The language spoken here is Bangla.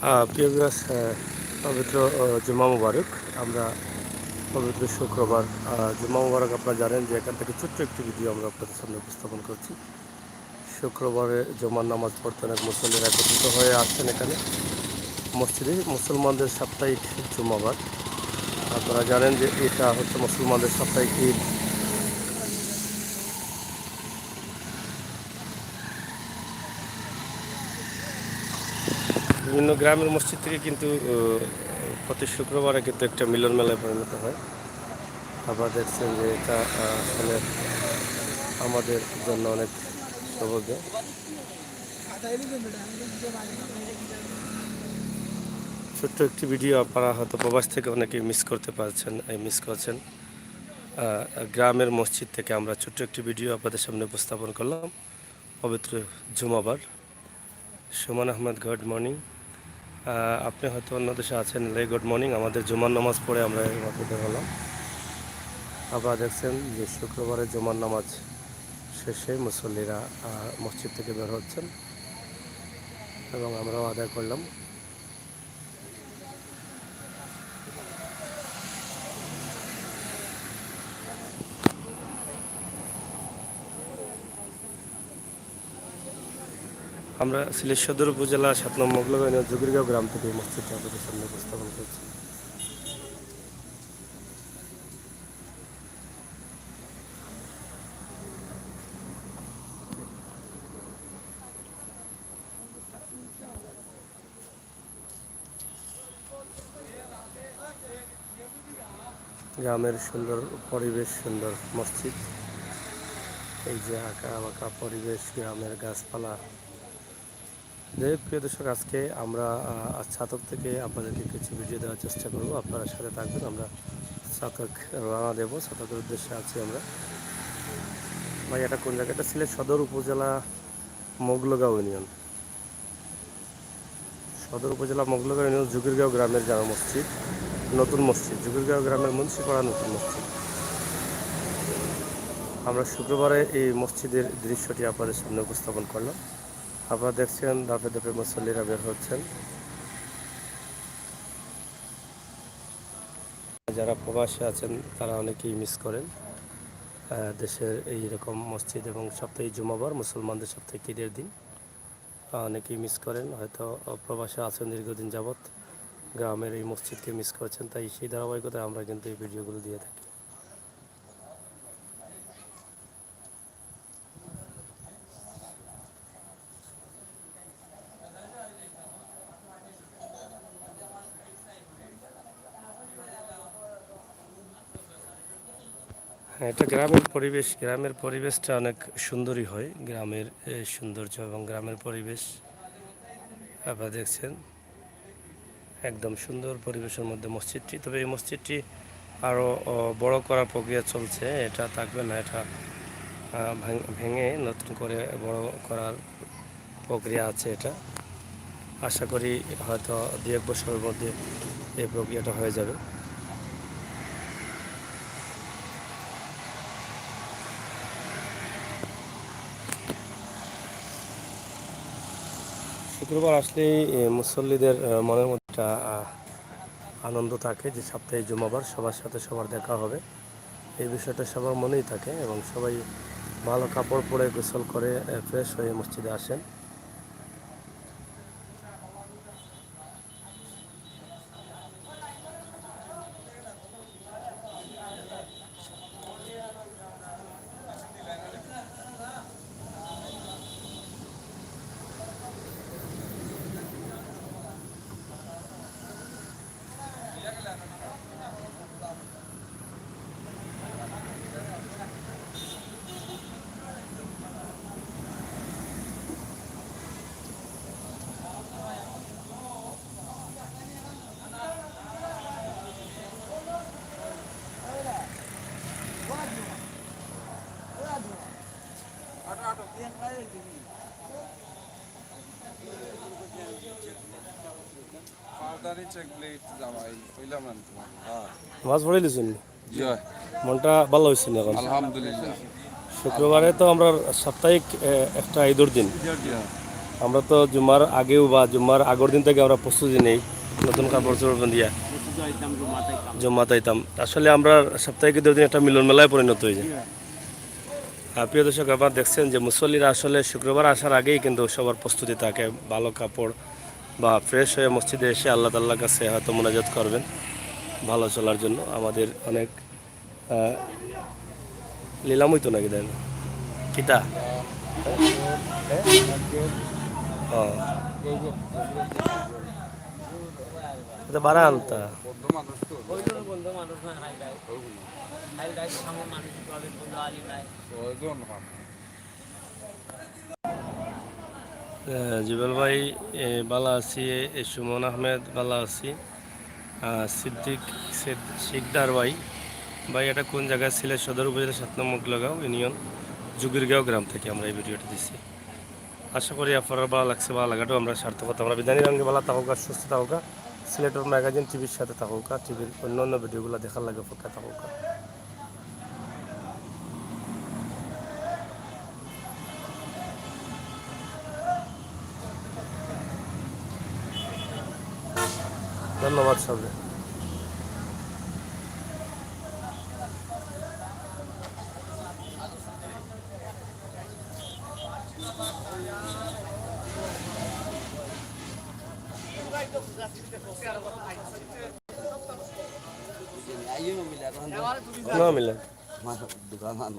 প্রিয় ভিউয়ার্স, পবিত্র জুমা মুবারক। আমরা পবিত্র শুক্রবার জুমা মুবারক। আপনারা জানেন যে এখান থেকে ছোট্ট একটি ভিডিও আমরা আপনাদের সামনে উপস্থাপন করছি। শুক্রবারে জুমার নামাজ পড়তে অনেক মুসল্লিরা একত্রিত হয়ে আসছেন এখানে মসজিদে। মুসলমানদের সাপ্তাহিক জুমাবার। আপনারা জানেন যে এটা হচ্ছে মুসলমানদের সাপ্তাহিক ঈদ। বিভিন্ন গ্রামের মসজিদ থেকে কিন্তু প্রতি শুক্রবারে কিন্তু একটা মিলন মেলায় পরিণত হয়। আবার দেখছেন যে এটা আসলে আমাদের জন্য অনেক সৌভাগ্য। ছোট্ট একটি ভিডিও আপনারা হয়তো প্রবাস থেকে অনেকেই মিস করছেন। গ্রামের মসজিদ থেকে আমরা ছোট্ট একটি ভিডিও আপনাদের সামনে উপস্থাপন করলাম পবিত্র জুমাবার। Suman Ahmed, good morning. আপনি হয়তো অন্য দেশে আছেন, গুড মর্নিং। আমাদের জুমার নামাজ পড়ে আমরা বের হলাম। আবার দেখছেন যে শুক্রবারে জুমার নামাজ শেষে মুসল্লিরা মসজিদ থেকে বের হচ্ছেন এবং আমরাও আদায় করলাম। আমরা সিলেট সদর উপজেলা 7 নম্বর মোগলগাঁও ইউনিয়ন জুগিরগাঁও গ্রাম থেকে এই মসজিদটি আপনাদের সামনে উপস্থাপন করছি। গ্রামের সুন্দর পরিবেশ, সুন্দর মসজিদ, এই যে আঁকা বাঁকা পরিবেশ, গ্রামের গাছপালা। প্রিয় দর্শক, আজকে আমরা ছাতক থেকে আপনাদেরকে কিছু ভিডিও দেওয়ার চেষ্টা করব। আপনারা সাথে থাকবেন। আমরা ছাতক রওনা দেবো, ছাতকের উদ্দেশ্যে আছি আমরা। ভাই, এটা কোন জায়গা? এটা সিলেট সদর উপজেলা মোগলগাঁও ইউনিয়ন, জুগিরগাঁও গ্রামের জামা মসজিদ, নতুন মসজিদ, জুগিরগাঁও গ্রামের মুন্সিপাড়া নতুন মসজিদ। আমরা শুক্রবারে এই মসজিদের দৃশ্যটি আপনাদের সামনে উপস্থাপন করলাম। আপনারা দেখছেন ধাপে ধাপে মুসল্লিরা বের হচ্ছেন। যারা প্রবাসী আছেন তারা অনেকেই মিস করেন দেশের এইরকম মসজিদ এবং সাপ্তাহিক জুমাবার, মুসলমানদের সাপ্তাহিক ঈদের দিন। অনেকেই মিস করেন, হয়তো প্রবাসে আছেন দীর্ঘদিন যাবৎ, গ্রামের এই মসজিদকে মিস করছেন। তাই সেই ধারাবাহিকতায় আমরা কিন্তু এই ভিডিওগুলো দিয়ে থাকি। হ্যাঁ, এটা গ্রামের পরিবেশটা অনেক সুন্দরই হয়। গ্রামের সৌন্দর্য এবং গ্রামের পরিবেশ আপনারা দেখছেন, একদম সুন্দর পরিবেশের মধ্যে মসজিদটি। তবে এই মসজিদটি আরও বড় করার প্রক্রিয়া চলছে, এটা থাকবে না, এটা ভেঙে নতুন করে বড় করার প্রক্রিয়া আছে। এটা আশা করি হয়তো 2-1 বছরের মধ্যে এই প্রক্রিয়াটা হয়ে যাবে। শুক্রবার আসলেই মুসল্লিদের মনের মধ্যে একটা আনন্দ থাকে যে সপ্তাহে জুমাবার, সবার সাথে সবার দেখা হবে, এই বিষয়টা সবার মনেই থাকে এবং সবাই ভালো কাপড় পরে গোসল করে ফ্রেশ হয়ে মসজিদে আসেন। মাছ পড়ে দিয়েছেন, মনটা ভালো হয়েছে এখন আলহামদুলিল্লাহ। শুক্রবারে তো আমরা সাপ্তাহিক একটা ঈদের দিন আমরা তো জুম্মার আগেও বা জুম্মার আগের দিন থেকে আমরা প্রস্তুতি নেই নতুন কাপড় চোপড় দিয়া জুম্মা তাইতাম। আসলে আমরা সাপ্তাহিক 2 দিন একটা মিলন মেলায় পরিণত হয়ে যায়। প্রিয় দর্শক, আপনারা দেখছেন যে মুসল্লিরা আসলে শুক্রবার আসার আগেই কিন্তু সবার প্রস্তুতি থাকে, ভালো কাপড় বা ফ্রেশ হয়ে মসজিদে এসে আল্লাহ তাল্লার কাছে হয়তো মোনাজাত করবেন ভালো চলার জন্য। আমাদের অনেক লিলামই তো নাকি দেন কিতা বারা আনতা জুবেল ভাই বালা আছি, সুমন আহমেদ বালা আছি, সিদ্দিক শিকদার ভাই। ভাই এটা কোন জায়গায় ছিল? সদর উপজেলা 7 নম্বর মুগলাগাঁও ইউনিয়ন জুগিরগাঁও গ্রাম থেকে আমরা এই ভিডিওটা দিচ্ছি। আশা করি আপনারা ভালো লাগছে, ভালো লাগাটাও আমরা সার্থকতা। আমরা বিধানী রঙে ভালো থাকুকা, সুস্থ থাকুকা, সিলেটের ম্যাগাজিন টিভির সাথে থাকুকা, টিভির অন্য অন্য ভিডিওগুলো দেখার লাগে অপেক্ষা থাকুকা। ধন্যবাদ সবাই। না মিলে दुकान